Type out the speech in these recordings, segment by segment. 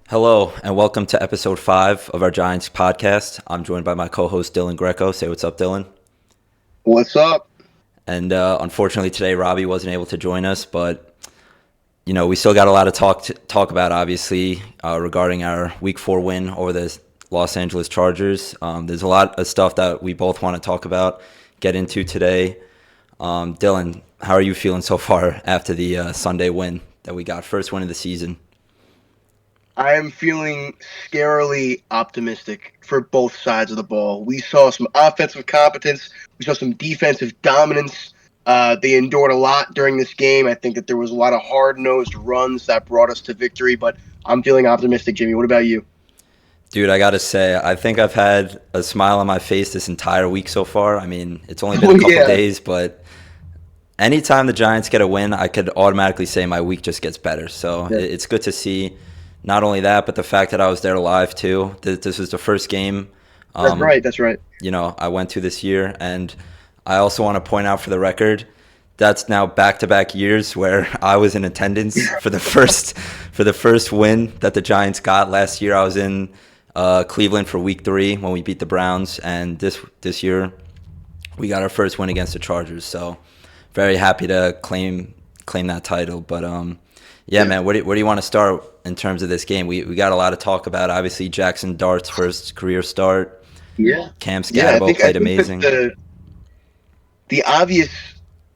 Hello, and welcome to episode 5 of our Giants podcast. I'm joined by my co host, Dylan Greco. Say what's up, Dylan. What's up? And unfortunately, today, Robbie wasn't able to join us, but we still got a lot of talk about, obviously, regarding our Week 4 win over the Los Angeles Chargers. There's a lot of stuff that we both want to talk about, get into today. Dylan, how are you feeling so far after the Sunday win that we got? First win of the season. I am feeling scarily optimistic for both sides of the ball. We saw some offensive competence. We saw some defensive dominance. They endured a lot during this game. I think that there was a lot of hard-nosed runs that brought us to victory, but I'm feeling optimistic, Jimmy. What about you? Dude, I gotta say, I think I've had a smile on my face this entire week so far. I mean, it's only been a Oh, couple yeah. days, but anytime the Giants get a win, I could automatically say my week just gets better. So Yeah. it's good to see not only that, but the fact that I was there live too. This was the first game, That's um, right. That's right. I went to this year. And I also want to point out for the record, that's now back-to-back years where I was in attendance for the first win that the Giants got. Last year I was in Cleveland for Week 3 when we beat the Browns, and this year we got our first win against the Chargers. So very happy to claim that title. But yeah, Yeah. man, where do you want to start in terms of this game? We got a lot to talk about. Obviously, Jackson Dart's first career start. Yeah. Cam Yeah. I Scatabo think I played think that amazing. the obvious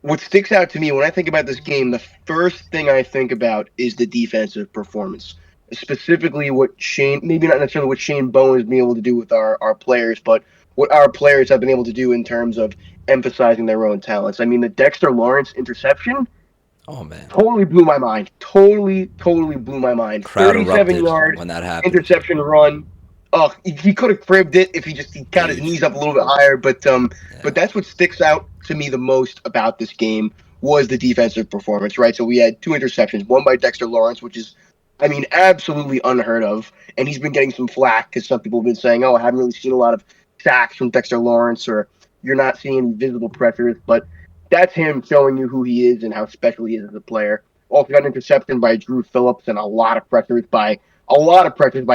what sticks out to me when I think about this game, the first thing I think about is the defensive performance. Specifically what Shane maybe not necessarily what Shane Bowen has been able to do with our players, but what our players have been able to do in terms of emphasizing their own talents. I mean the Dexter Lawrence interception Oh man, totally blew my mind. Totally blew my mind. crowd 37 erupted yard when that happened. interception run. Oh, he could have cribbed it if he got his Dude, knees up a little bit higher. But yeah, that's what sticks out to me the most about this game was the defensive performance. Right. So we had two interceptions, one by Dexter Lawrence, which is, I mean, absolutely unheard of, and he's been getting some flack because some people have been saying, "Oh, I haven't really seen a lot of sacks from Dexter Lawrence," or "You're not seeing any visible pressures." But that's him showing you who he is and how special he is as a player. Also got an interception by Drew Phillips and a lot of pressures by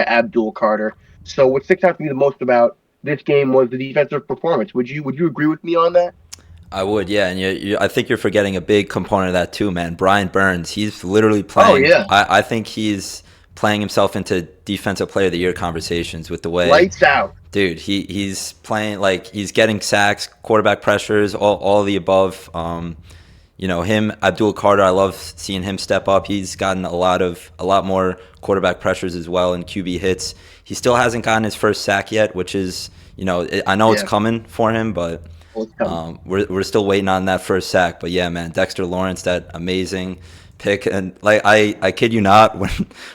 Abdul Carter. So what sticks out to me the most about this game was the defensive performance. Would you agree with me on that? I would, yeah, and I think you're forgetting a big component of that too, man. Brian Burns, he's literally Oh playing. yeah, I think he's playing himself into defensive player of the year conversations with the way, lights out. dude. He's playing like he's getting sacks, quarterback pressures, all of the above. Him, Abdul Carter, I love seeing him step up. He's gotten a lot more quarterback pressures as well and QB hits. He still hasn't gotten his first sack yet, which is, I know it's Yeah, coming for him, but well, it's coming. we're still waiting on that first sack. But yeah, man, Dexter Lawrence, that amazing pick, and like I kid you not,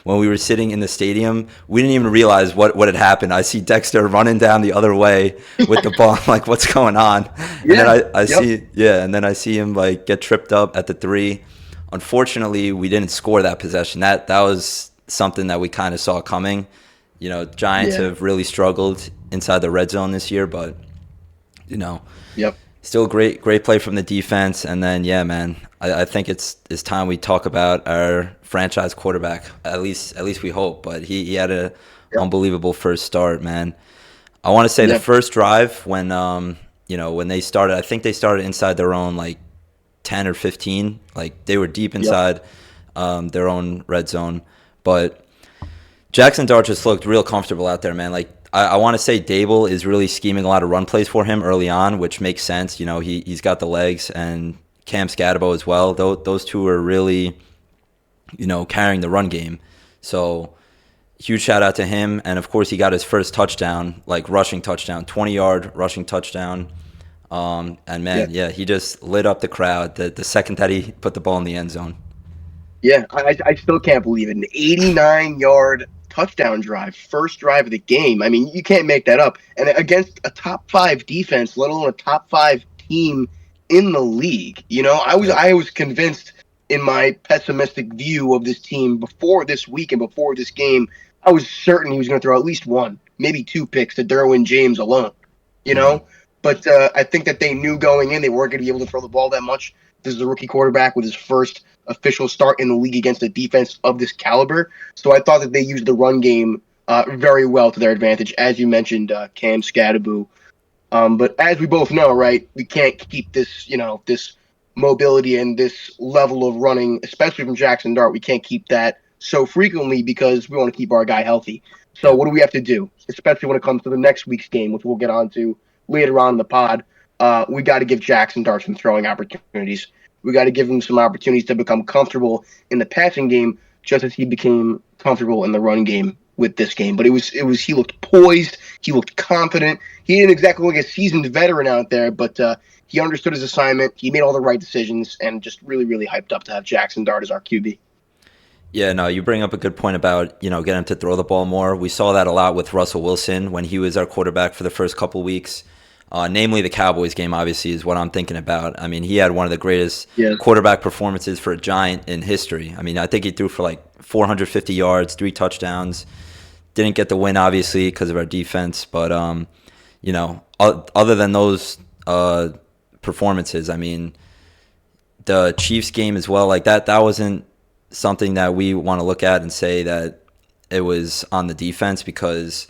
when we were sitting in the stadium, we didn't even realize what had happened. I see Dexter running down the other way with the ball. I'm like, what's going on? And then Yeah. I Yep. see, yeah, and then I see him like get tripped up at the 3. Unfortunately, we didn't score that possession. That was something that we kind of saw coming. Giants Yeah. have really struggled inside the red zone this year, but you know, Yep. still great play from the defense. And then yeah, man, I think it's time we talk about our franchise quarterback. At least we hope. But he had a Yep. unbelievable first start, man. I want to say the Yep. first drive when they started, I think they started inside their own like 10 or 15. Like they were deep Yep. inside their own red zone. But Jackson Dart just looked real comfortable out there, man. Like I want to say Dable is really scheming a lot of run plays for him early on, which makes sense. He's got the legs, and Cam Scatabo as well. Those two are really, carrying the run game. So huge shout out to him, and of course he got his first touchdown, like rushing touchdown, 20-yard rushing touchdown. And Yeah. man, yeah, he just lit up the crowd the second that he put the ball in the end zone. Yeah. I still can't believe it. An 89-yard touchdown drive, first drive of the game. I mean, you can't make that up. And against a top five defense, let alone a top five team in the league. Yep. I was convinced in my pessimistic view of this team before this week and before this game. I was certain he was going to throw at least one, maybe two picks to Derwin James alone. You Hmm. know, but I think that they knew going in they weren't going to be able to throw the ball that much. This is a rookie quarterback with his first official start in the league against a defense of this caliber. So I thought that they used the run game very well to their advantage, as you mentioned, Cam Scadaboo. But as we both know, right, we can't keep this, this mobility and this level of running, especially from Jackson Dart. We can't keep that so frequently because we want to keep our guy healthy. So what do we have to do, especially when it comes to the next week's game, which we'll get on to later on in the pod? We got to give Jackson Dart some throwing opportunities. We got to give him some opportunities to become comfortable in the passing game, just as he became comfortable in the run game with this game. But he looked poised, he looked confident. He didn't exactly look like a seasoned veteran out there, but he understood his assignment. He made all the right decisions, and just really, really hyped up to have Jackson Dart as our QB. Yeah, no, you bring up a good point about, getting him to throw the ball more. We saw that a lot with Russell Wilson when he was our quarterback for the first couple weeks. Namely, the Cowboys game, obviously, is what I'm thinking about. I mean, he had one of the greatest quarterback performances for a Giant in history. I mean, I think he threw for like 450 yards, 3 touchdowns. Didn't get the win, obviously, because of our defense. But, other than those performances, I mean, the Chiefs game as well, like that wasn't something that we want to look at and say that it was on the defense, because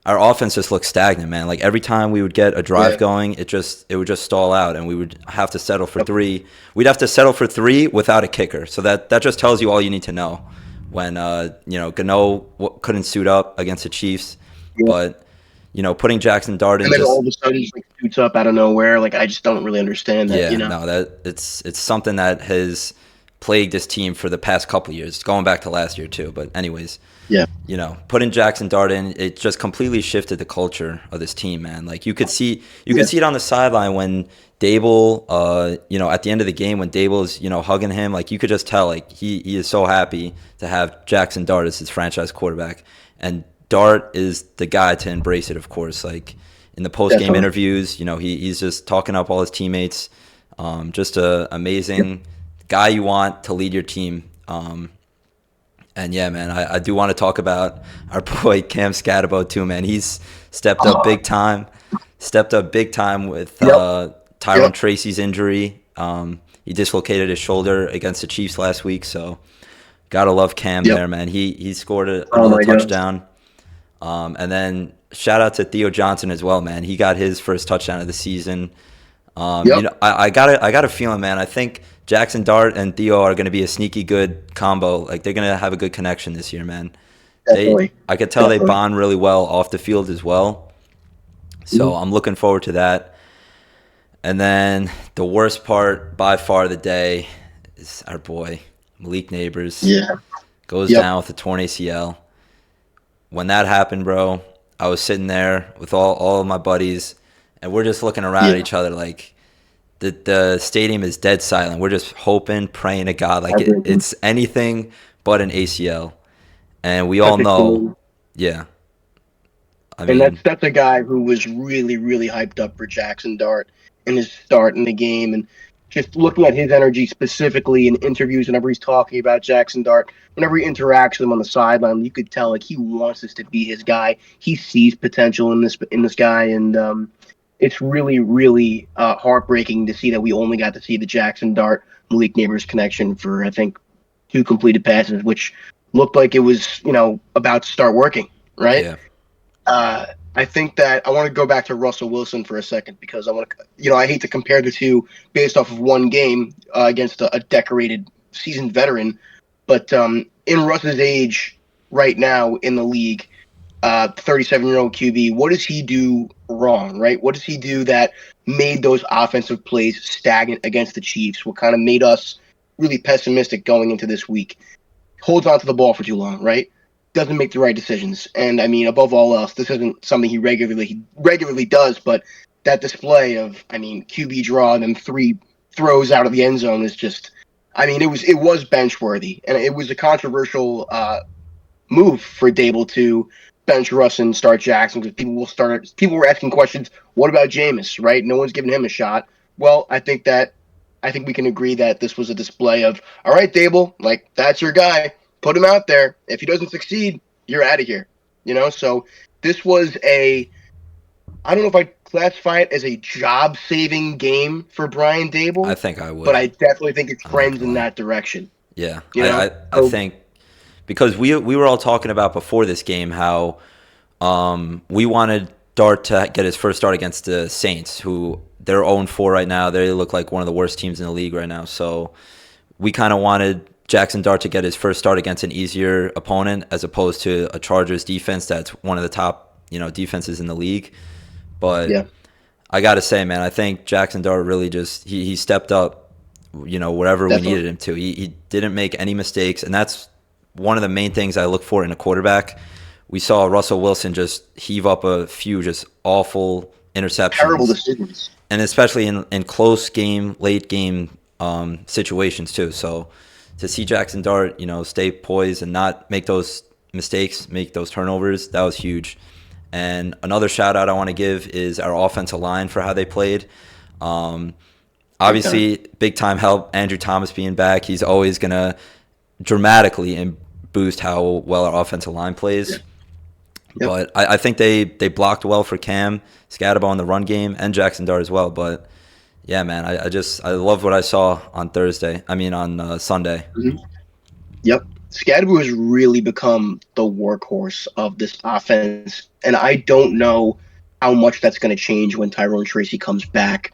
our offense just looked stagnant, man. Like every time we would get a drive going, it would just stall out, and we would have to settle for 3. We'd have to settle for 3 without a kicker. So that just tells you all you need to know. When Gano couldn't suit up against the Chiefs, but putting Jackson Dart in, and then all of a sudden he suits up out of nowhere. Like I just don't really understand that. No, that it's something that has plagued this team for the past couple years, going back to last year too. But anyways, putting Jackson Dart in, it just completely shifted the culture of this team, man. Like you could see it on the sideline when Dable, at the end of the game when Dable's, hugging him, like you could just tell, like he is so happy to have Jackson Dart as his franchise quarterback. And Dart is the guy to embrace it, of course. Like in the post-game interviews, he's just talking up all his teammates. Just a amazing guy you want to lead your team. And yeah, man, I do want to talk about our boy Cam Scadabo too, man. He's stepped up big time. Stepped up big time with Tyrone Tracy's injury. He dislocated his shoulder against the Chiefs last week, so gotta love Cam there, man. He scored another touchdown. And then shout out to Theo Johnson as well, man. He got his first touchdown of the season. I got a feeling, man. I think Jackson Dart and Theo are going to be a sneaky good combo. Like they're going to have a good connection this year, man. I could tell they bond really well off the field as well. So I'm looking forward to that. And then the worst part by far of the day is our boy Malik Neighbors. Goes down with a torn ACL. When that happened, bro, I was sitting there with all of my buddies, and we're just looking around at each other like the stadium is dead silent. We're just hoping, praying to God, like it's anything but an ACL. And we all know, I mean, and that's a guy who was really, really hyped up for Jackson Dart in his start in the game, and just looking at his energy specifically in interviews, whenever he's talking about Jackson Dart, whenever he interacts with him on the sideline, you could tell like he wants this to be his guy. He sees potential in this guy, and it's really, really heartbreaking to see that we only got to see the Jackson Dart Malik Neighbors connection for I think 2 completed passes, which looked like it was about to start working, right? I think that I want to go back to Russell Wilson for a second because I want to, I hate to compare the two based off of one game against a decorated seasoned veteran, but in Russ's age right now in the league, 37-year-old QB, what does he do wrong, right? What does he do that made those offensive plays stagnant against the Chiefs? What kind of made us really pessimistic going into this week? Holds on to the ball for too long, right? Doesn't make the right decisions. And I mean, above all else, this isn't something he regularly does, but that display of, QB draw and then 3 throws out of the end zone is just, it was bench worthy, and it was a controversial move for Dable to bench Russ and start Jackson because people were asking questions. What about Jameis? Right? No one's giving him a shot. Well, I think we can agree that this was a display of, all right, Dable, like that's your guy. Put him out there. If he doesn't succeed, you're out of here. So this was I don't know if I'd classify it as a job-saving game for Brian I Dable, think I but would. I definitely think it I'm not trends gonna in lie. that direction. Yeah, You know, I so think because we were all talking about before this game how we wanted Dart to get his first start against the Saints, who they're 0-4 right now. They look like one of the worst teams in the league right now. So we kind of wanted Jackson Dart to get his first start against an easier opponent as opposed to a Chargers defense that's one of the top, defenses in the league. But yeah, I got to say, man, I think Jackson Dart really just he stepped up, wherever we definitely. needed him to. He didn't make any mistakes, and that's one of the main things I look for in a quarterback. We saw Russell Wilson just heave up a few just awful Terrible interceptions, decisions. and especially in close game, late game situations too. So to see Jackson Dart, stay poised and not make those mistakes, make those turnovers, that was huge. And another shout out I want to give is our offensive line for how they played. Um, Big time. Obviously, big time help. Andrew Thomas being back, he's always gonna dramatically boost how well our offensive line Yeah. plays. Yep. But I think they blocked well for Cam Scatterbo in the run game and Jackson Dart as well. But yeah, man, I love what I saw on Thursday. I mean on Sunday. Mhm. Yep. Scadaboo has really become the workhorse of this offense, and I don't know how much that's going to change when Tyrone Tracy comes back.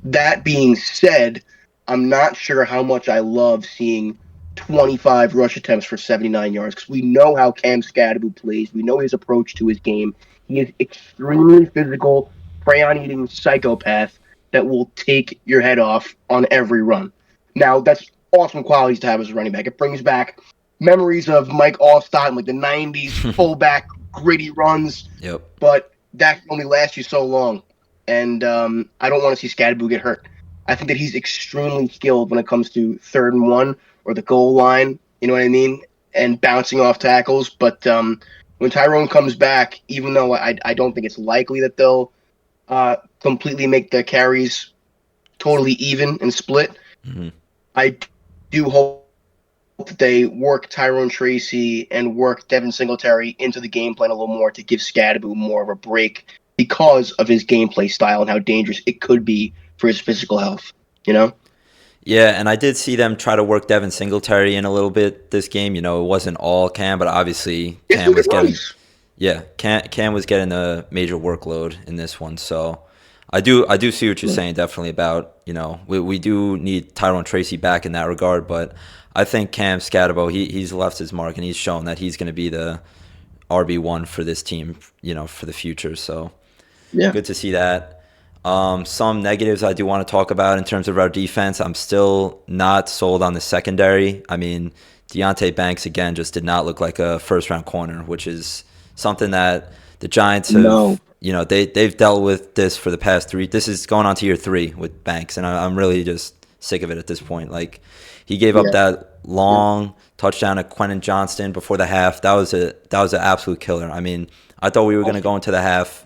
That being said, I'm not sure how much I love seeing 25 rush attempts for 79 yards because we know how Cam Scadaboo plays. We know his approach to his game. He is extremely physical, prey-on-eating psychopath that will take your head off on every run. Now, that's awesome qualities to have as a running back. It brings back memories of Mike Allstott in like the 90s, fullback, gritty runs, Yep. but that can only last you so long. And I don't want to see Scadaboo get hurt. I think that he's extremely skilled when it comes to 3rd and 1 or the goal line, you know what I mean, and bouncing off tackles. But when Tyrone comes back, even though I don't think it's likely that they'll completely make the carries totally even and split, Hmm. I do hope that they work Tyrone Tracy and work Devin Singletary into the game plan a little more to give Scadaboo more of a break because of his gameplay style and how dangerous it could be for his physical health. You know? Yeah, and I did see them try to work Devin Singletary in a little bit this game. It wasn't all Cam, but obviously Yes, Cam look at was getting runs. yeah, Cam was getting a major workload in this one. So I do see what you're saying definitely about, we do need Tyrone Tracy back in that regard, but I think Cam Scatterbo, he's left his mark and he's shown that he's going to be the RB1 for this team, for the future. So Yeah. good to see that. Some negatives I do want to talk about in terms of our defense. I'm still not sold on the secondary. I mean, Deontay Banks again just did not look like a first round corner, which is something that the Giants No. have. They've dealt with this for the past 3. This is going on to year 3 with Banks, and I'm really just sick of it at this point. Like he gave up Yeah. that Yeah. long touchdown to Quentin Johnston before the half. That was an absolute killer. I mean, I thought we were going to go into the half.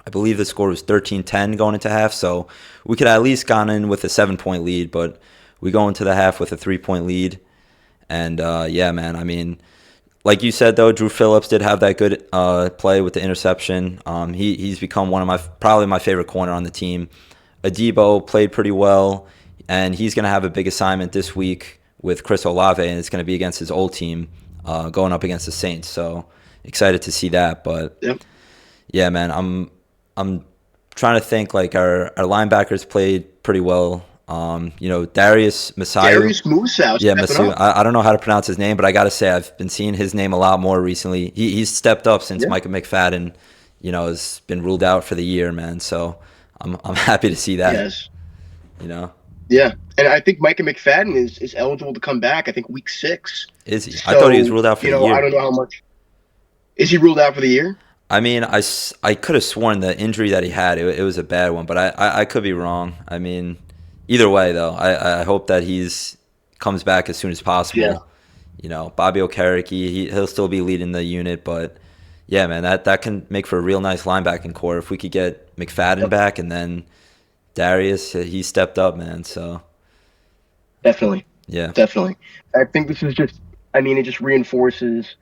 I believe the score was 13-10 going into half, so we could at least gone in with a 7-point lead, but we go into the half with a 3-point lead. And yeah, man, I mean, like you said though, Drew Phillips did have that good play with the interception. He's become one of probably my favorite corner on the team. Adebo played pretty well, and he's going to have a big assignment this week with Chris Olave, and it's going to be against his old team, going up against the Saints. So excited to see that. But Yep. yeah, man, I'm trying to think. Like our linebackers played pretty well. Darius Masayu. Darius Musa Yeah, stepping Masu. up. I don't know how to pronounce his name, but I got to say I've been seeing his name a lot more recently. He's stepped up since Yeah. Micah McFadden, has been ruled out for the year, man. So I'm happy to see that. Yes. You know, Yeah. And I think Micah McFadden is eligible to come back, I think week 6. is he? I thought he was So, ruled out for the I year. don't know how much. Is he ruled out for the year? I mean, I could have sworn the injury that he had it was a bad one, but I could be wrong. I mean, either way though, I hope that he's comes back as soon as Yeah. possible. Bobby Okereke, he'll still be leading the unit, but yeah, man, that can make for a real nice linebacking core if we could get McFadden Yep. back and then Darius, he stepped up, man. So Definitely. yeah, Definitely. I think this is just, it just reinforces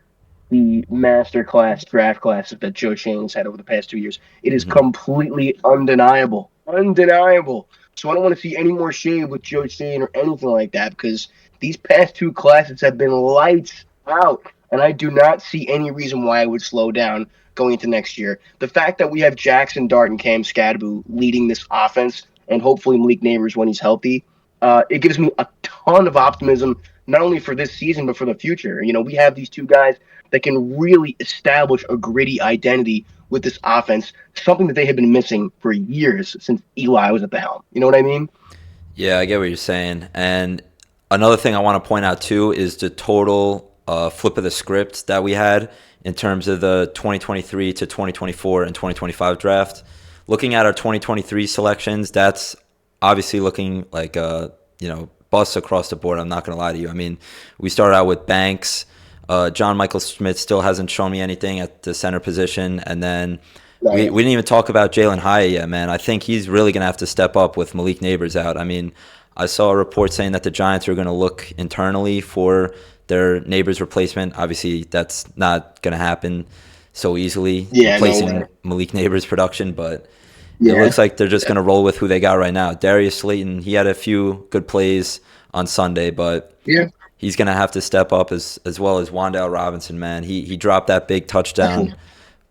the masterclass draft classes that Joe Shane's had over the past 2 years. It is Hmm. completely undeniable. Undeniable. So I don't want to see any more shade with Joe Shane or anything like that because these past two classes have been lights out. And I do not see any reason why it would slow down going into next year. The fact that we have Jackson Dart and Cam Skadbu leading this offense, and hopefully Malik Neighbors when he's healthy, it gives me a ton of optimism, not only for this season, but for the future. You know, we have these two guys that can really establish a gritty identity with this offense, something that they have been missing for years since Eli was at the helm. You know what I mean? Yeah, I get what you're saying. And another thing I want to point out too is the total flip of the script that we had in terms of the 2023 to 2024 and 2025 draft. Looking at our 2023 selections, that's obviously looking like busts across the board. I'm not going to lie to you. I mean, we started out with Banks. John Michael Schmidt still hasn't shown me anything at the center position, and then we didn't even talk about Jalen Hyatt yet, man. I think he's really going to have to step up with Malik Neighbors out. I mean, I saw a report saying that the Giants are going to look internally for their Neighbors replacement. Obviously, that's not going to happen so easily, Yeah, no replacing way. Malik Neighbors' production, but it Yeah. looks like they're just going to roll with who they got right now. Darius Slayton, he had a few good plays on Sunday, but Yeah. he's going to have to step up as well as Wandale Robinson, man. He dropped that big touchdown Definitely.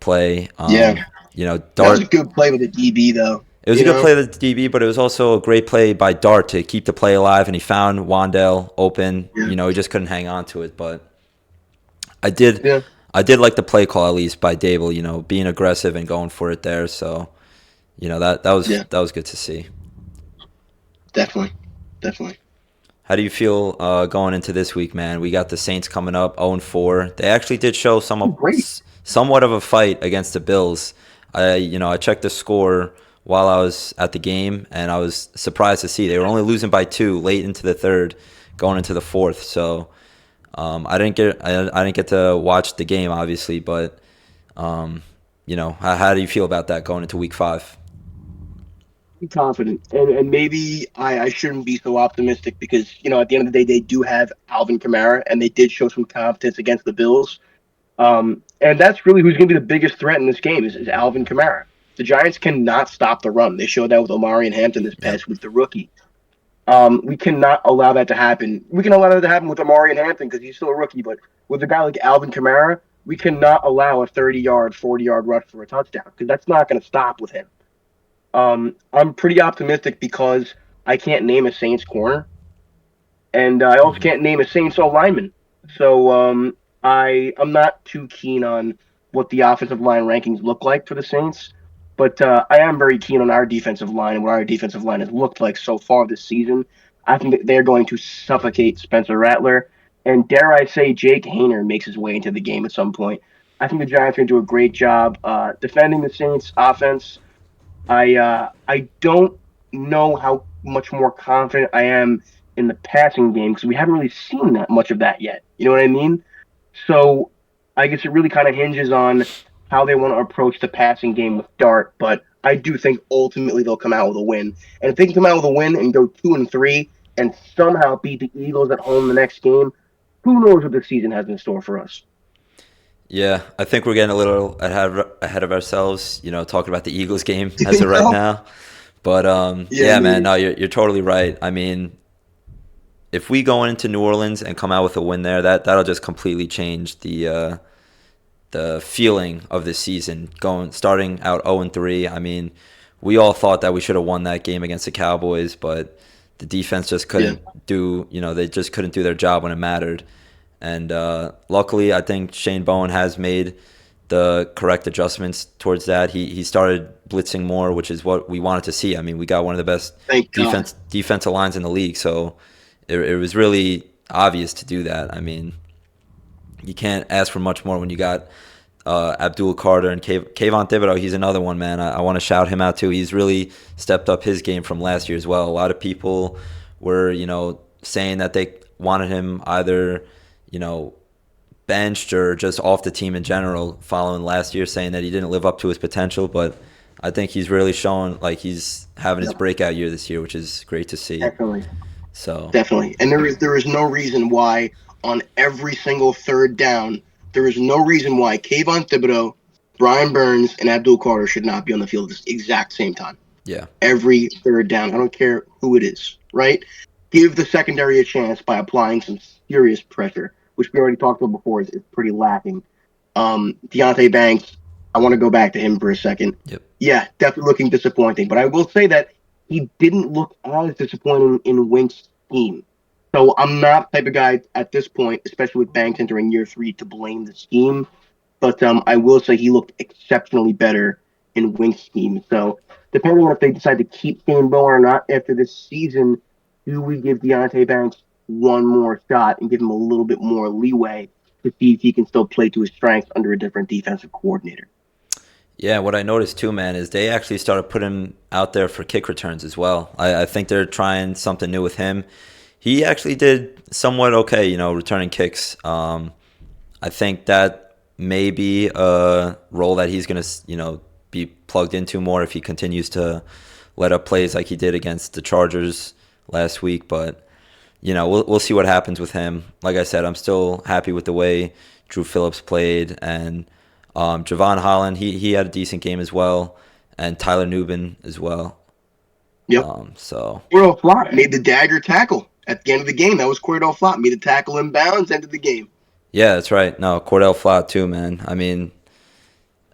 play. Yeah. That was a Dart. good play with the DB, though. It was a You good know? play with the DB, but it was also a great play by Dart to keep the play alive, and he found Wandale open. Yeah. He just couldn't hang on to it. But I did, Yeah. I did like the play call at least by Dable. Being aggressive and going for it there. So Yeah. that was good to see. Definitely. Definitely. How do you feel going into this week, man? We got the Saints coming up 0-4. They actually did show Great. somewhat of a fight against the Bills. I checked the score while I was at the game, and I was surprised to see they were only losing by 2 late into the third, going into the fourth. So I didn't get to watch the game, obviously, but how do you feel about that going into week 5? Be confident, and maybe I shouldn't be so optimistic because at the end of the day they do have Alvin Kamara and they did show some confidence against the Bills. And that's really who's going to be the biggest threat in this game is Alvin Kamara. The Giants cannot stop the run. They showed that with Omari and Hampton this Yep. past week, the rookie. We cannot allow that to happen. We can allow that to happen with Amari and Hampton because he's still a rookie, but with a guy like Alvin Kamara, we cannot allow a 30-yard, 40-yard rush for a touchdown because that's not going to stop with him. I'm pretty optimistic because I can't name a Saints corner, and I also Mhm. can't name a Saints O lineman. So I'm not too keen on what the offensive line rankings look like for the Saints, but I am very keen on our defensive line and what our defensive line has looked like so far this season. I think that they're going to suffocate Spencer Rattler, and dare I say, Jake Hayner makes his way into the game at some point. I think the Giants are going to do a great job defending the Saints' offense. I don't know how much more confident I am in the passing game because we haven't really seen that much of that yet. You know what I mean? So I guess it really kind of hinges on how they want to approach the passing game with Dart. But I do think ultimately they'll come out with a win. And if they can come out with a win and go 2-3 and somehow beat the Eagles at home the next game, who knows what the season has in store for us? Yeah, I think we're getting a little ahead of ourselves, talking about the Eagles game You as of think right so? now. But Yeah, yeah, man, maybe. no, you're totally right. I mean, if we go into New Orleans and come out with a win there, that'll just completely change the feeling of this season. Starting out 0-3. I mean, we all thought that we should have won that game against the Cowboys, but the defense just Yeah, couldn't they just couldn't do their job when it mattered. And luckily, I think Shane Bowen has made the correct adjustments towards that. He started blitzing more, which is what we wanted to see. I mean, we got one of the best thank God. defensive lines in the league, so it was really obvious to do that. I mean, you can't ask for much more when you got Abdul Carter and Kayvon Thibodeau. He's another one, man. I want to shout him out too. He's really stepped up his game from last year as well. A lot of people were, saying that they wanted him either, you know, benched or just off the team in general following last year, saying that he didn't live up to his potential. But I think he's really shown like he's having his Yep, breakout year this year, which is great to see. definitely. So Definitely. And there is no reason why on every single third down there is no reason why Kayvon Thibodeau, Brian Burns, and Abdul Carter should not be on the field at the exact same time. Yeah. Every third down. I don't care who it is, right? Give the secondary a chance by applying some serious pressure, which we already talked about before is pretty lacking. Deontay Banks, I want to go back to him for a second. Yep. Yeah, definitely looking disappointing. But I will say that he didn't look as disappointing in Wink's scheme. So I'm not the type of guy at this point, especially with Banks entering year 3, to blame the scheme. But I will say he looked exceptionally better in Wink's scheme. So depending on if they decide to keep Shane Bowen or not after this season, do we give Deontay Banks one more shot and give him a little bit more leeway to see if he can still play to his strengths under a different defensive coordinator? Yeah, what I noticed too, man, is they actually started putting him out there for kick returns as well. I think they're trying something new with him. He actually did somewhat okay, returning kicks. I think that may be a role that he's going to, be plugged into more if he continues to let up plays like he did against the Chargers last week. But, we'll see what happens with him. Like I said, I'm still happy with the way Drew Phillips played, and Javon Holland, he had a decent game as well, and Tyler Nubin as well. Yep. Cordell Flott made the dagger tackle at the end of the game. That was Cordell Flott, made the tackle in bounds, ended the game. Yeah, that's right. No, Cordell Flott too, man. I mean,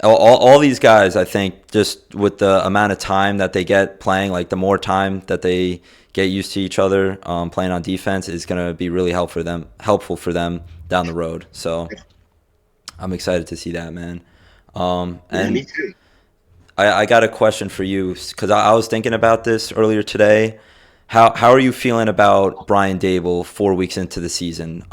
all these guys, I think, just with the amount of time that they get playing, like the more time that they get used to each other playing on defense is going to be really helpful for them down the road. So I'm excited to see that, man. And me too. I got a question for you because I was thinking about this earlier today. How are you feeling about Brian Daboll 4 weeks into the season?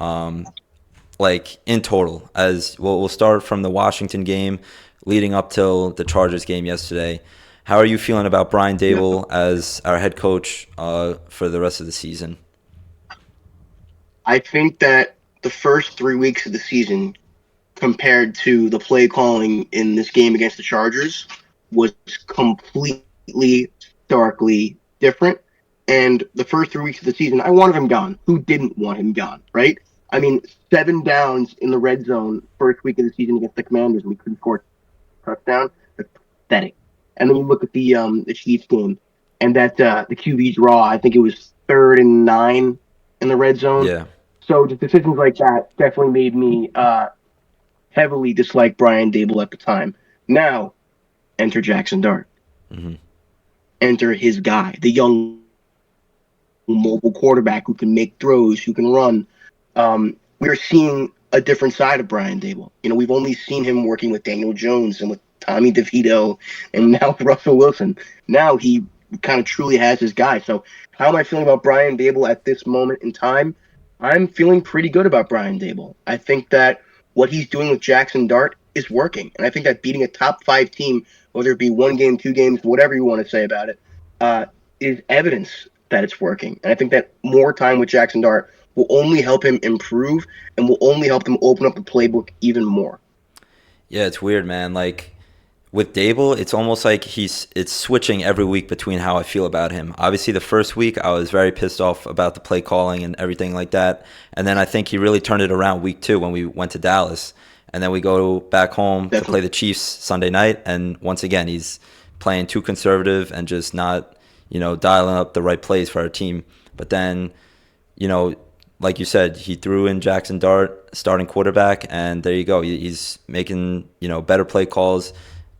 Like in total, as we'll start from the Washington game leading up till the Chargers game yesterday. How are you feeling about Brian Daboll as our head coach for the rest of the season? I think that the first 3 weeks of the season compared to the play calling in this game against the Chargers was completely, starkly different. And the first 3 weeks of the season, I wanted him gone. Who didn't want him gone, right? I mean, 7 downs in the red zone first week of the season against the Commanders, and we couldn't score a touchdown. That's pathetic. And then you look at the Chiefs game, and that the QB draw, I think it was 3rd and 9 in the red zone. Yeah. So just decisions like that definitely made me heavily dislike Brian Daboll at the time. Now, enter Jackson Dart. Mm-hmm. Enter his guy, the young mobile quarterback who can make throws, who can run. We're seeing a different side of Brian Daboll. We've only seen him working with Daniel Jones and with Tommy DeVito and now with Russell Wilson. Now he kind of truly has his guy. So how am I feeling about Brian Daboll at this moment in time? I'm feeling pretty good about Brian Daboll. I think that what he's doing with Jackson Dart is working. And I think that beating a top 5 team, whether it be 1 game, 2 games, whatever you want to say about it, is evidence that it's working. And I think that more time with Jackson Dart will only help him improve and will only help them open up the playbook even more. Yeah, it's weird, man. Like with Daboll, it's almost like it's switching every week between how I feel about him. Obviously, the first week I was very pissed off about the play calling and everything like that. And then I think he really turned it around week 2 when we went to Dallas. And then we go back home to play the Chiefs Sunday night. And once again, he's playing too conservative and just not, dialing up the right plays for our team. But then, like you said, he threw in Jackson Dart, starting quarterback, and there you go. He's making, better play calls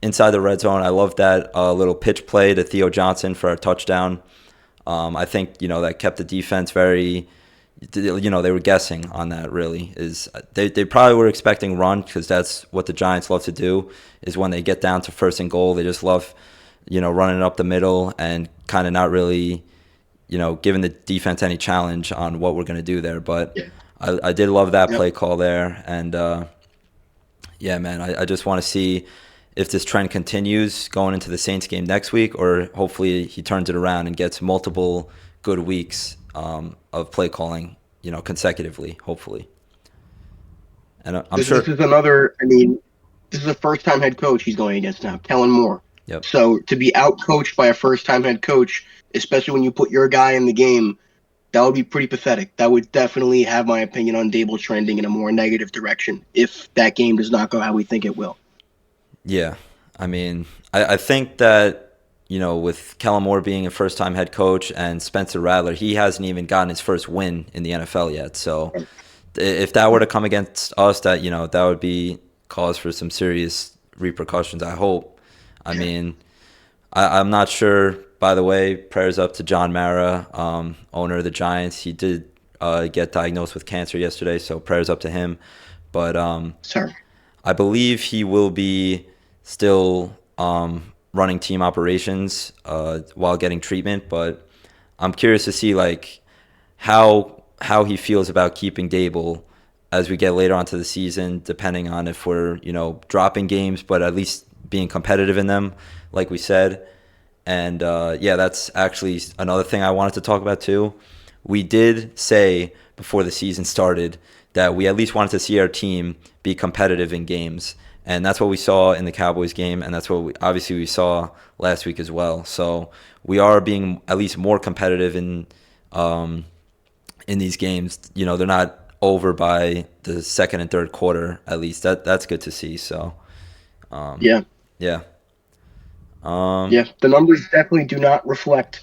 inside the red zone. I love that little pitch play to Theo Johnson for a touchdown. I think, that kept the defense very, they were guessing on that really. They probably were expecting run because that's what the Giants love to do is when they get down to 1st and goal, they just love, running up the middle and kind of not really, giving the defense any challenge on what we're going to do there. But yeah. I did love that play call there. And, yeah, man, I just want to see if this trend continues going into the Saints game next week, or hopefully he turns it around and gets multiple good weeks of play calling, consecutively, hopefully. And I'm sure this is this is a first-time head coach he's going against now, Kellen Moore. Yep. So to be out-coached by a first-time head coach, especially when you put your guy in the game, That would be pretty pathetic. That would definitely have my opinion on Dable trending in a more negative direction if that game does not go how we think it will. Yeah, I mean, I think that, with Kellen Moore being a first-time head coach and Spencer Rattler, he hasn't even gotten his first win in the NFL yet. So if that were to come against us, that would be cause for some serious repercussions, I hope. I mean, I'm not sure. By the way, prayers up to John Mara, owner of the Giants. He did get diagnosed with cancer yesterday, so prayers up to him. But Sir. I believe he will be still running team operations while getting treatment. But I'm curious to see like how he feels about keeping Dable as we get later onto the season, depending on if we're dropping games, but at least being competitive in them, like we said. And that's actually another thing I wanted to talk about too. We did say before the season started that we at least wanted to see our team be competitive in games. And that's what we saw in the Cowboys game, and that's what we saw last week as well. So we are being at least more competitive in these games. They're not over by the second and third quarter. At least that's good to see. So Yeah. yeah. The numbers definitely do not reflect.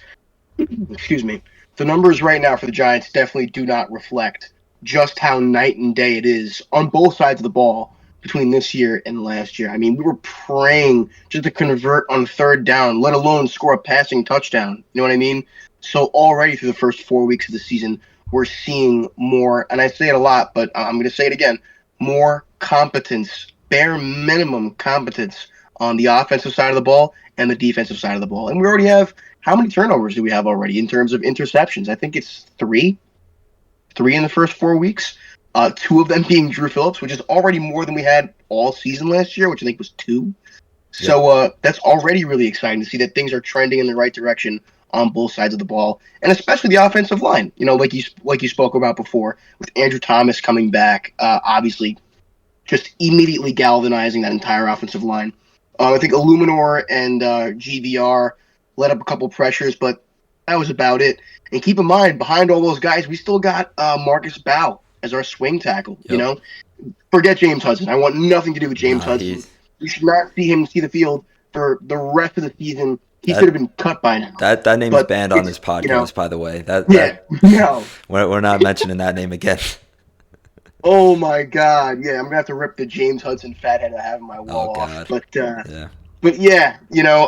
Excuse me. The numbers right now for the Giants definitely do not reflect just how night and day it is on both sides of the ball between this year and last year. I mean, we were praying just to convert on third down, let alone score a passing touchdown. You know what I mean? So already through the first 4 weeks of the season, we're seeing more, and I say it a lot, but I'm going to say it again, more competence, bare minimum competence on the offensive side of the ball and the defensive side of the ball. And we already have, how many turnovers do we have already in terms of interceptions? I think it's three in the first 4 weeks. 2 of them being Drew Phillips, which is already more than we had all season last year, which I think was 2. So that's already really exciting to see that things are trending in the right direction on both sides of the ball, and especially the offensive line. Like you spoke about before, with Andrew Thomas coming back, obviously just immediately galvanizing that entire offensive line. I think Illuminor and GVR let up a couple pressures, but that was about it. And keep in mind, behind all those guys, we still got Marcus Bow as our swing tackle. Yep. Forget James Hudson. I want nothing to do with James Hudson. You should not see him see the field for the rest of the season. He should have been cut by now. That name is banned on this podcast, by the way. No. We're not mentioning that name again. Oh my God! Yeah, I'm gonna have to rip the James Hudson fathead I have in my wall off. But yeah,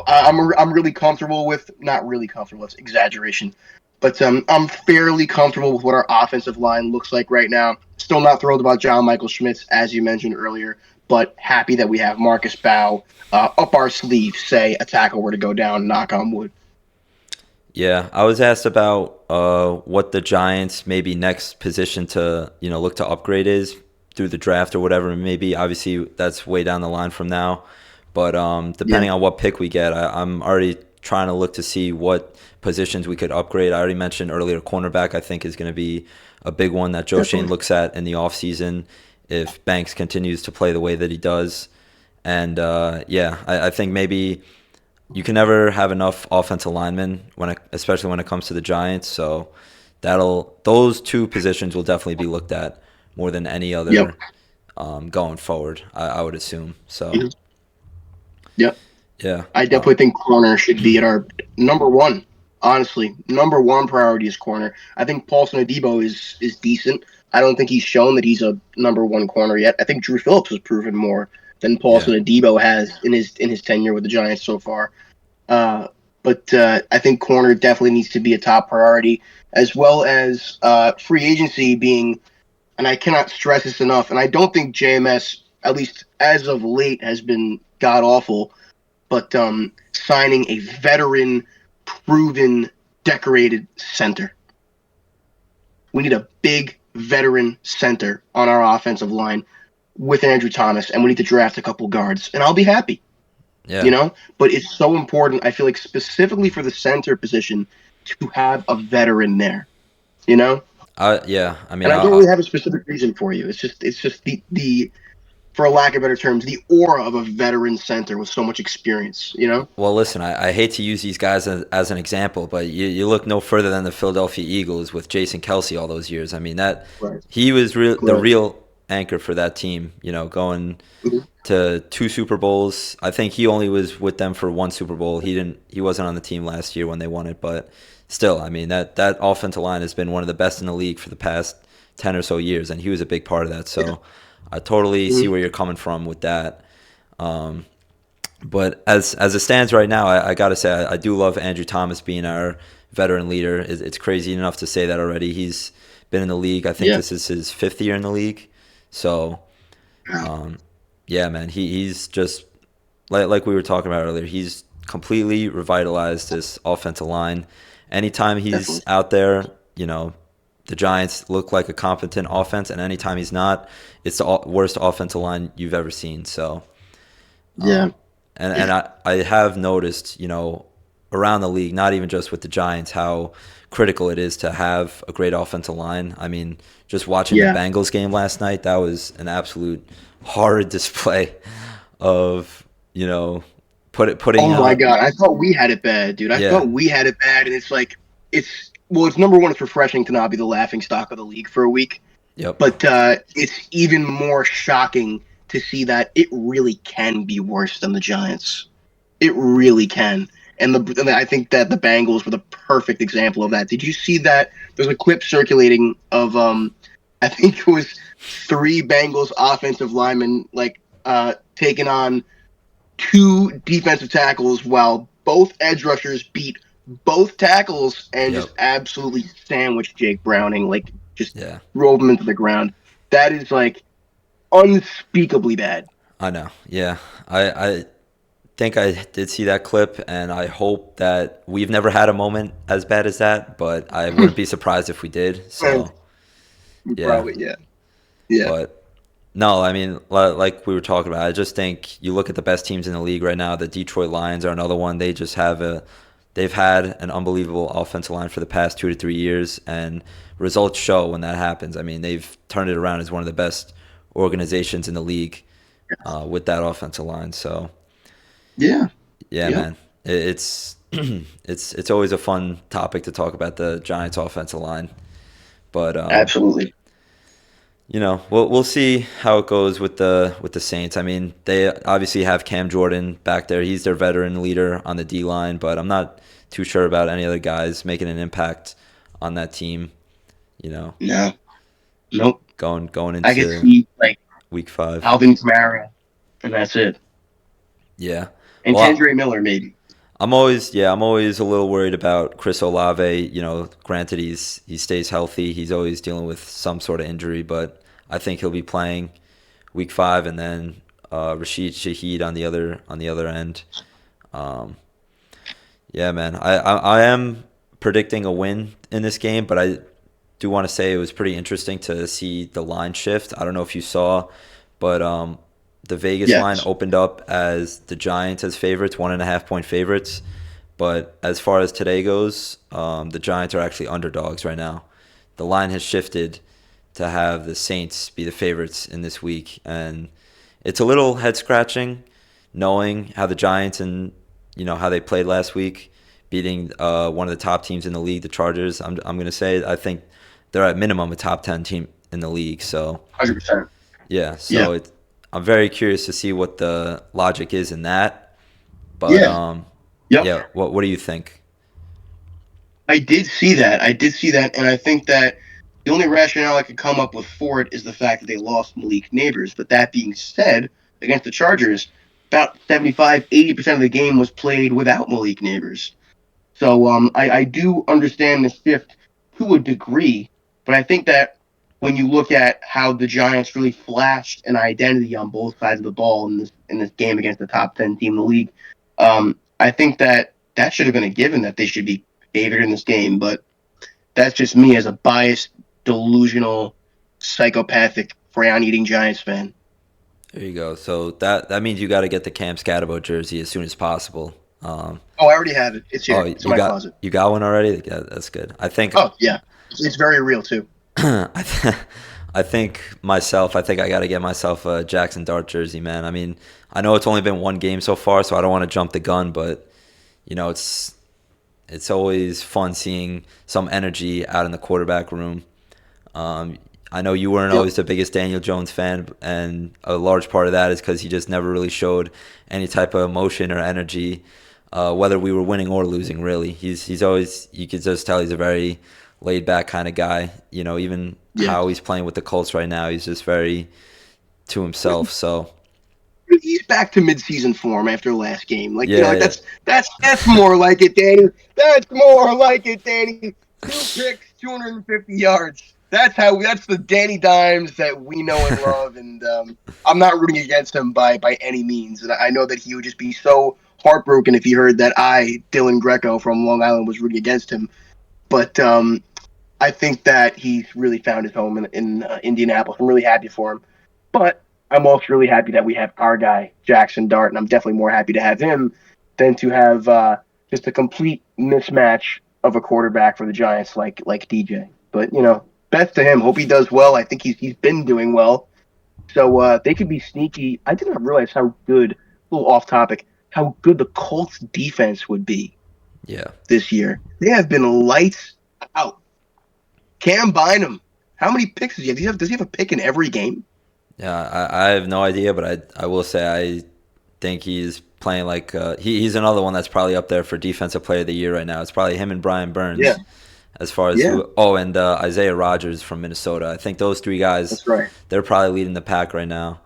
I'm really comfortable with, not really comfortable. It's exaggeration, but I'm fairly comfortable with what our offensive line looks like right now. Still not thrilled about John Michael Schmitz, as you mentioned earlier, but happy that we have Marcus Bow up our sleeve. Say a tackle were to go down, knock on wood. Yeah, I was asked about what the Giants' maybe next position to look to upgrade is through the draft or whatever. Maybe obviously that's way down the line from now, but depending on what pick we get, I'm already trying to look to see what positions we could upgrade. I already mentioned earlier, cornerback I think is going to be a big one that Joe Schoen looks at in the offseason if Banks continues to play the way that he does. And I think maybe you can never have enough offensive linemen especially when it comes to the Giants. So those 2 positions will definitely be looked at more than any other going forward. I would assume. So. Yep. Yeah. I definitely think corner should be at our number one. Honestly, number one priority is corner. I think Paulson Adebo is decent. I don't think he's shown that he's a number one corner yet. I think Drew Phillips has proven more than Paulson Adebo has in his tenure with the Giants so far. But I think corner definitely needs to be a top priority, as well as free agency being, and I cannot stress this enough, and I don't think JMS, at least as of late, has been god-awful, but signing a veteran, proven, decorated center. We need a big veteran center on our offensive line with Andrew Thomas, and we need to draft a couple guards, and I'll be happy. Yeah. But it's so important, I feel like, specifically for the center position, to have a veteran there. Yeah. I mean, and I don't really have a specific reason for you. It's just the for a lack of better terms, the aura of a veteran center with so much experience. You know? Well, listen, I hate to use these guys as an example, but you look no further than the Philadelphia Eagles with Jason Kelsey all those years. I mean, that Right. he was the Right. real anchor for that team, going Mhm. to 2 Super Bowls. I think he only was with them for 1 Super Bowl. He wasn't on the team last year when they won it, but still, I mean, that offensive line has been one of the best in the league for the past 10 or so years, and he was a big part of that. So I totally see Mhm. where you're coming from with that. Um, but as it stands right now, I got to say I do love Andrew Thomas being our veteran leader. It's crazy enough to say that already. He's been in the league. I think Yeah. this is his 5th year in the league. So, um, yeah, man, he's just like we were talking about earlier. He's completely revitalized this offensive line. Anytime he's Definitely. out there, the Giants look like a competent offense, and anytime he's not, it's the worst offensive line you've ever seen. So. Yeah. And I have noticed, around the league, not even just with the Giants, how critical it is to have a great offensive line. I mean, just watching the Yeah. Bengals game last night, that was an absolute horrid display of, putting Oh my God, I thought we had it bad, dude. I yeah, thought we had it bad, and it's like it's number one. It's refreshing to not be the laughing stock of the league for a week, yep, but it's even more shocking to see that it really can be worse than the Giants. It really can, and I think that the Bengals were the perfect example of that. Did you see that? There's a clip circulating of I think it was 3 Bengals offensive linemen taking on 2 defensive tackles while both edge rushers beat both tackles and yep, just absolutely sandwiched Jake Browning, like just yeah. drove him into the ground. That is like unspeakably bad. I know. Yeah, I think I did see that clip, and I hope that we've never had a moment as bad as that, but I wouldn't be surprised if we did. So, yeah. Probably, yeah. Yeah. But no, I mean, like we were talking about, I just think you look at the best teams in the league right now. The Detroit Lions are another one. They just they've had an unbelievable offensive line for the past 2 to 3 years, and results show when that happens. I mean, they've turned it around as one of the best organizations in the league with that offensive line. So, Yeah. yeah, Yeah. man, it's it's always a fun topic to talk about the Giants' offensive line, but Absolutely. we'll see how it goes with the Saints. I mean, they obviously have Cam Jordan back there. He's their veteran leader on the D line, but I'm not too sure about any other guys making an impact on that team. No. Nope. Going I could into see like week 5. Alvin Kamara, and that's it. Yeah. And Well, Kendra Miller, maybe. I'm always a little worried about Chris Olave. Granted he stays healthy. He's always dealing with some sort of injury, but I think he'll be playing week 5, and then Rashid Shaheed on the other end. Um, yeah, man. I am predicting a win in this game, but I do want to say it was pretty interesting to see the line shift. I don't know if you saw, but the Vegas line Yes. opened up as the Giants as favorites, 1.5 point favorites. But as far as today goes, the Giants are actually underdogs right now. The line has shifted to have the Saints be the favorites in this week, and it's a little head scratching knowing how the Giants and how they played last week, beating one of the top teams in the league, the Chargers. I'm going to say I think they're at minimum a top 10 team in the league. So 100%. yeah, Yeah. so I'm very curious to see what the logic is in that. But Yeah. Yep. yeah, what do you think? I did see that. And I think that the only rationale I could come up with for it is the fact that they lost Malik Neighbors. But that being said, against the Chargers, about 75-80% of the game was played without Malik Neighbors. So I do understand the shift to a degree, but I think that when you look at how the Giants really flashed an identity on both sides of the ball in this game against the top 10 team in the league, I think that should have been a given that they should be favored in this game. But that's just me as a biased, delusional, psychopathic, crayon-eating Giants fan. There you go. So that means you got to get the Cam Scatterbo jersey as soon as possible. Oh, I already have it. It's here. Oh, It's in my closet. you got one already? Yeah, that's good. I think Oh, yeah. It's very real, too. I, th- I think myself, I think I got to get myself a Jackson Dart jersey, man. I mean, I know it's only been one game so far, so I don't want to jump the gun, but it's always fun seeing some energy out in the quarterback room. Um, I know you weren't Yep. always the biggest Daniel Jones fan, and a large part of that is because he just never really showed any type of emotion or energy, whether we were winning or losing. Really, he's always, you could just tell he's a very laid back kind of guy. Even Yeah. how he's playing with the Colts right now, he's just very to himself. So He's back to midseason form after last game. Like, yeah, like yeah, that's more like it, Danny. That's more like it, Danny. 2 picks, 250 yards. That's the Danny Dimes that we know and love. And I'm not rooting against him by any means. And I know that he would just be so heartbroken if he heard that Dylan Greco from Long Island, was rooting against him. But I think that he's really found his home in Indianapolis. I'm really happy for him. But I'm also really happy that we have our guy, Jackson Dart, and I'm definitely more happy to have him than to have just a complete mismatch of a quarterback for the Giants like DJ. But, best to him. Hope he does well. I think he's been doing well. So they could be sneaky. I did not realize how good, a little off topic, how good the Colts defense would be yeah. this year. They have been lights out. Cam Bynum, how many picks does he have? Does he have a pick in every game? Yeah, I have no idea, but I will say I think he's playing like he's another one that's probably up there for defensive player of the year right now. It's probably him and Brian Yeah, Burns as far as yeah, who. Oh, and Isaiah Rogers from Minnesota. I think those three guys, that's right. they're probably leading the pack right now.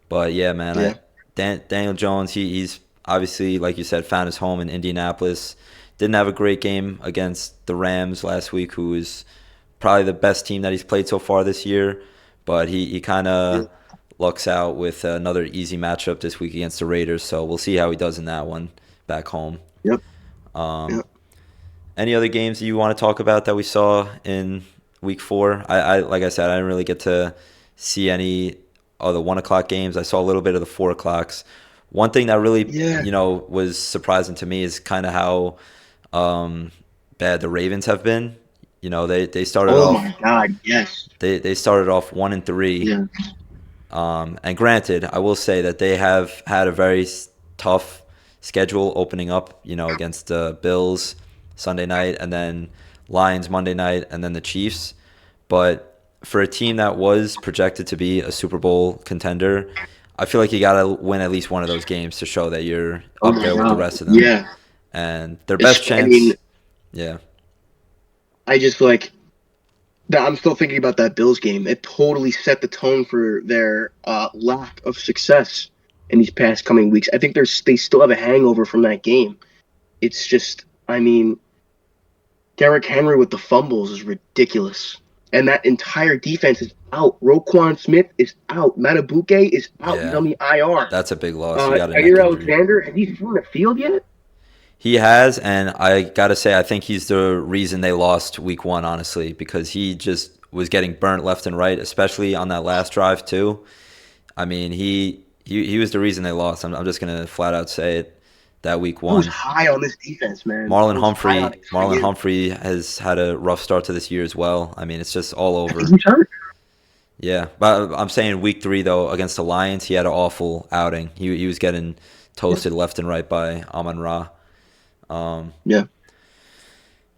But yeah, man, Yeah, Daniel Jones, he's obviously, like you said, found his home in Indianapolis. Didn't have a great game against the Rams last week, who is probably the best team that he's played so far this year. But he kind yeah, of lucks out with another easy matchup this week against the Raiders. So we'll see how he does in that one back home. yep, Um, yep. any other games that you want to talk about that we saw in week 4? I like I said, I didn't really get to see any of the 1 o'clock games. I saw a little bit of the 4 o'clocks. One thing that really, Yeah. was surprising to me is kind of how um, bad the Ravens have been. They started Oh off my God, yes. they started off 1-3. Yeah, And granted, I will say that they have had a very tough schedule opening up, against the Bills Sunday night, and then Lions Monday night, and then the Chiefs. But for a team that was projected to be a Super Bowl contender, I feel like you got to win at least one of those games to show that you're oh up my there with the God, rest of them. yeah. And their best I mean, chance, yeah, I just I'm still thinking about that Bills game. It totally set the tone for their lack of success in these past coming weeks. I think they still have a hangover from that game. It's just, I mean, Derrick Henry with the fumbles is ridiculous. And that entire defense is out. Roquan Smith is out. Matabuke is out. He's yeah, on the IR. that's a big loss. He got a neck Jair injury. Alexander, has he seen the field yet? He has, and I gotta say, I think he's the reason they lost week 1, honestly, because he just was getting burnt left and right, especially on that last drive too. I mean, he was the reason they lost. I'm just gonna flat out say it. That week I was 1, high on this defense, man. I Marlon was high on Humphrey, it. Marlon Humphrey has had a rough start to this year as well. I mean, it's just all I think over. he's hurt. Yeah, but I'm saying week 3 though against the Lions, he had an awful outing. He was getting toasted left and right by Amon Ra. Um, Yeah.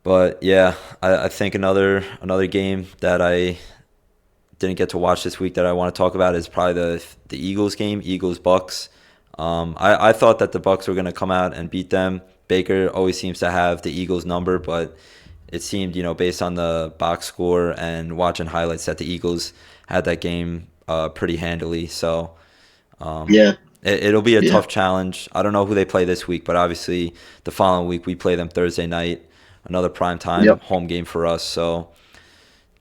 But yeah, I think another game that I didn't get to watch this week that I want to talk about is probably the Eagles game, Eagles Bucks. I thought that the Bucks were going to come out and beat them. Baker always seems to have the Eagles number, but it seemed, based on the box score and watching highlights, that the Eagles had that game pretty handily. So um, Yeah. it'll be a Yeah. tough challenge. I don't know who they play this week, but obviously the following week we play them Thursday night, another primetime Yep. home game for us. So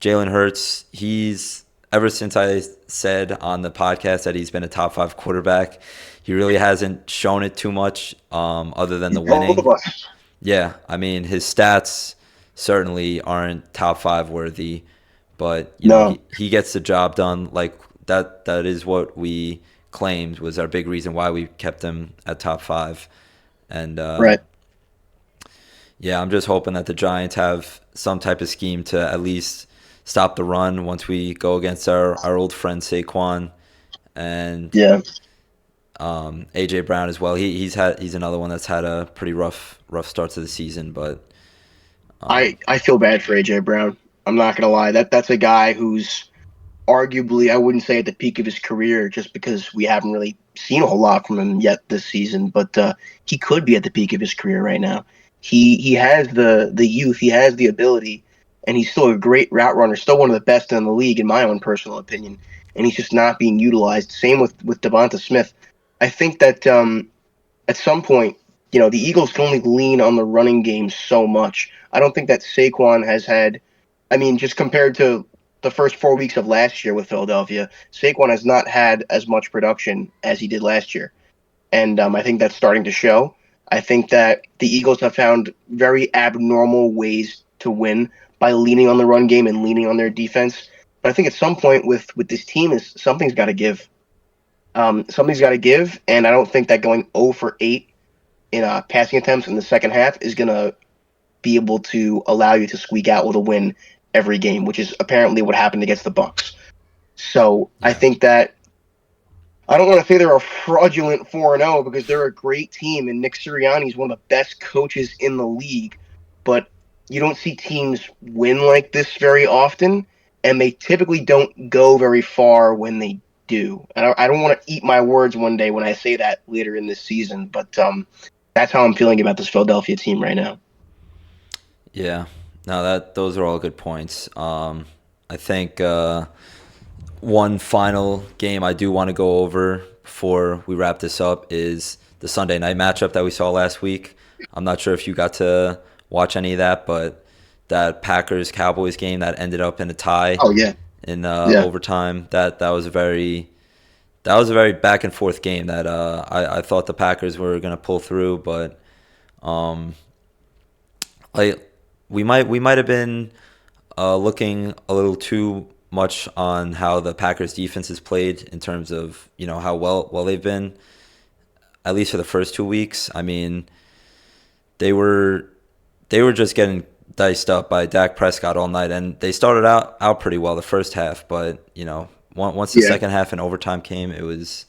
Jalen Hurts, he's ever since I said on the podcast that he's been a top 5 quarterback, he really hasn't shown it too much, other than the Both of winning. us. Yeah, I mean his stats certainly aren't top 5 worthy, but No. he gets the job done. Like that is what we claimed was our big reason why we kept him at top 5. And Right. yeah, I'm just hoping that the Giants have some type of scheme to at least stop the run once we go against our old friend Saquon and Yeah. AJ Brown as well. He's another one that's had a pretty rough start to the season, but I feel bad for AJ Brown. I'm not gonna lie. That's a guy who's arguably, I wouldn't say at the peak of his career, just because we haven't really seen a whole lot from him yet this season. But he could be at the peak of his career right now. He has the youth, he has the ability, and he's still a great route runner, still one of the best in the league in my own personal opinion. And he's just not being utilized. Same with Devonta Smith. I think that at some point, the Eagles can only lean on the running game so much. I don't think that Saquon has had, I mean, just compared to the first 4 weeks of last year with Philadelphia, Saquon has not had as much production as he did last year. And I think that's starting to show. I think that the Eagles have found very abnormal ways to win by leaning on the run game and leaning on their defense. But I think at some point with this team is something's got to give. Something's got to give, and I don't think that going 0 for 8 in passing attempts in the second half is going to be able to allow you to squeak out with a win every game, which is apparently what happened against the Bucks. So I yeah, think that I don't want to say they're a fraudulent 4-0 because they're a great team, and Nick Sirianni is one of the best coaches in the league. But you don't see teams win like this very often, and they typically don't go very far when they do. And I don't want to eat my words one day when I say that later in this season, but that's how I'm feeling about this Philadelphia team right now. yeah. No, those are all good points. I think one final game I do want to go over before we wrap this up is the Sunday night matchup that we saw last week. I'm not sure if you got to watch any of that, but that Packers Cowboys game that ended up in a tie Oh yeah, in yeah, overtime. That was a very back and forth game that I thought the Packers were gonna pull through, but um, like we might have been looking a little too much on how the Packers defense has played in terms of how well they've been, at least for the first 2 weeks. I mean, they were they were just getting diced up by Dak Prescott all night, and they started out pretty well the first half, but once the yeah. second half and overtime came, it was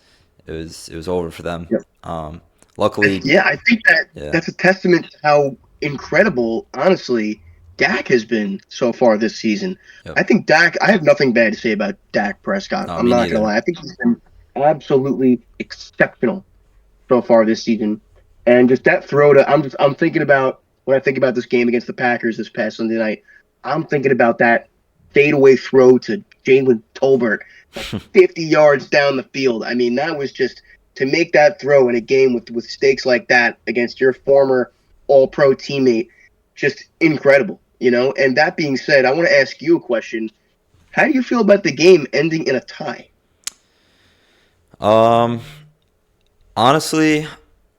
over for them. Yep. Luckily, Yeah, I think that yeah, that's a testament to how incredible, honestly, Dak has been so far this season. yep. I think Dak. I have nothing bad to say about Dak Prescott. No, I'm me not gonna neither. lie. I think he's been absolutely exceptional so far this season. And just that throw to I'm thinking about when I think about this game against the Packers this past Sunday night. I'm thinking about that fadeaway throw to Jalen Tolbert, like 50 yards down the field. I mean, that was just to make that throw in a game with stakes like that against your former All-Pro teammate, just incredible. And that being said, I want to ask you a question. How do you feel about the game ending in a tie? Um, Honestly,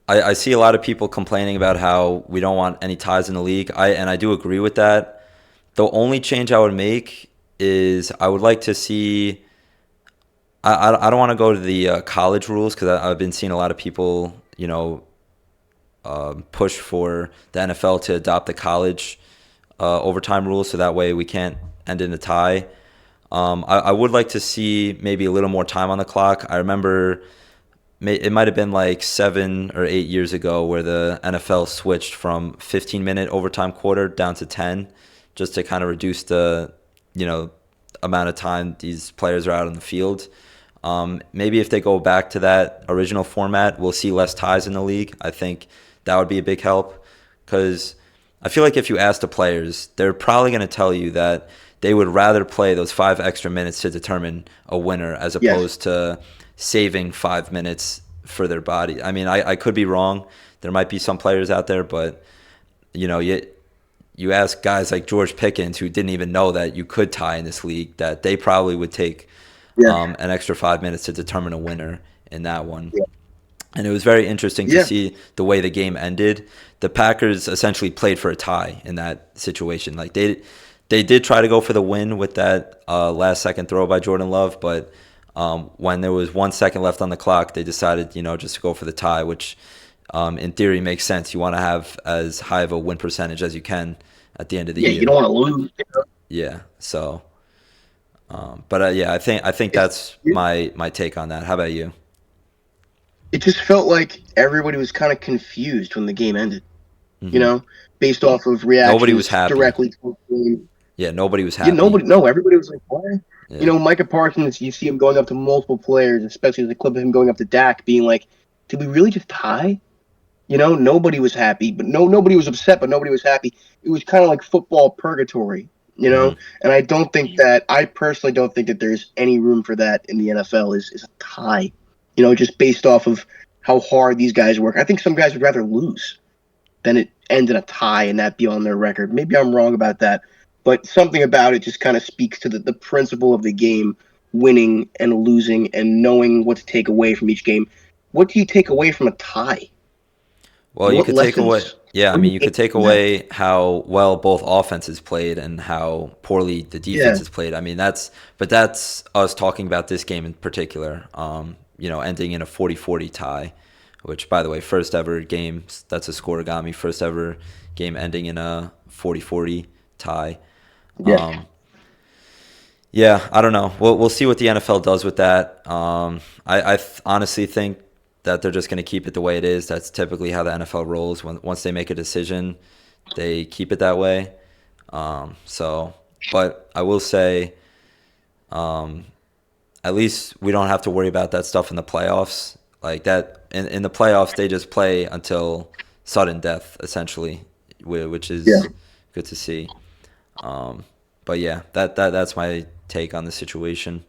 I see a lot of people complaining about how we don't want any ties in the league. I do agree with that. The only change I would make is I would like to see. I don't want to go to the college rules because I've been seeing a lot of people, push for the NFL to adopt the college overtime rules, so that way we can't end in a tie. I would like to see maybe a little more time on the clock. I remember it might have been like 7 or 8 years ago where the NFL switched from 15-minute overtime quarter down to 10, just to kind of reduce the amount of time these players are out on the field. Maybe if they go back to that original format, we'll see less ties in the league. I think that would be a big help because I feel like if you ask the players, they're probably going to tell you that they would rather play those 5 extra minutes to determine a winner as Yes. opposed to saving 5 minutes for their body. I mean, I could be wrong. There might be some players out there, but you ask guys like George Pickens, who didn't even know that you could tie in this league, that they probably would take Yeah. an extra 5 minutes to determine a winner in that one. And it was very interesting to Yeah. see the way the game ended. The Packers essentially played for a tie in that situation. Like they did try to go for the win with that last second throw by Jordan Love, but when there was 1 second left on the clock, they decided just to go for the tie, which in theory makes sense. You want to have as high of a win percentage as you can at the end of the Yeah, you year. don't want to lose. Yeah, so. But yeah, I think It's, that's my take on that. How about you? it just felt like everybody was kind of confused when the game ended, you Hmm. know, based off of Nobody was reactions happy. directly to the game. Yeah, nobody was You happy. nobody, no, everybody was like, "What?" You Yeah. know, Micah Parsons. You see him going up to multiple players, especially the clip of him going up to Dak, being like, "Did we really just tie?" You know, nobody was happy, but nobody was upset, but nobody was happy. It was kind of like football purgatory, you Hmm. know. And I personally don't think that there's any room for that in the NFL. Is a tie, you know, just based off of how hard these guys work. I think some guys would rather lose than it end in a tie and that be on their record. Maybe I'm wrong about that, but something about it just kind of speaks to the principle of the game, winning and losing and knowing what to take away from each game. What do you take away from a tie? Well, you What could take away, lessons? yeah, I What do mean, you you gain could take from that? away how well both offenses played and how poorly the Yeah, defenses played. I mean, but that's us talking about this game in particular. Ending in a 40-40 tie, which, by the way, first ever game, that's a scoregami, first ever game ending in a 40-40 tie. yeah, Um, yeah, I don't know. We'll see what the NFL does with that. I honestly think that they're just going to keep it the way it is. That's typically how the NFL rolls. Once they make a decision, they keep it that way. So, but I will say, um, at least we don't have to worry about that stuff in the playoffs. Like that in the playoffs, they just play until sudden death, essentially, which yeah. is good to see. Um, but yeah, that's my take on the situation.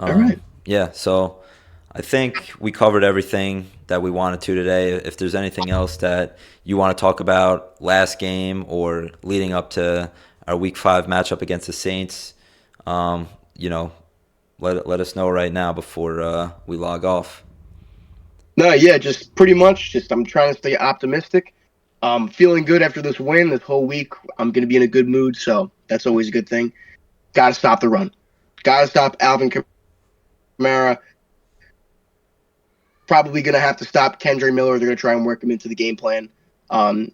All right. Yeah, so I think we covered everything that we wanted to today. If there's anything else that you want to talk about last game or leading up to our Week 5 matchup against the Saints, um, you know, let us know right now before we log off. No, yeah, just pretty much. Just I'm trying to stay optimistic. Feeling good after this win. This whole week, I'm going to be in a good mood, so that's always a good thing. Got to stop the run. Got to stop Alvin Kamara. Probably going to have to stop Kendra Miller. They're going to try and work him into the game plan.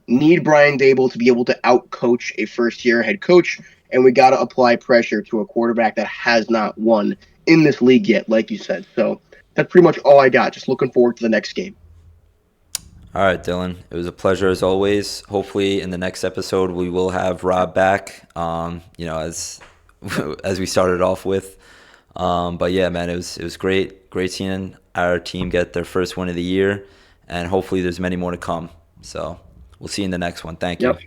Need Brian Dable to be able to outcoach a first-year head coach, and we got to apply pressure to a quarterback that has not won in this league yet, like you said. So that's pretty much all I got. Just looking forward to the next game. All right, Dylan. It was a pleasure as always. Hopefully, in the next episode, we will have Rob back. As as we started off with. But yeah, man, it was great seeing our team get their first win of the year, and hopefully, there's many more to come. So we'll see you in the next one. Thank Yep. you.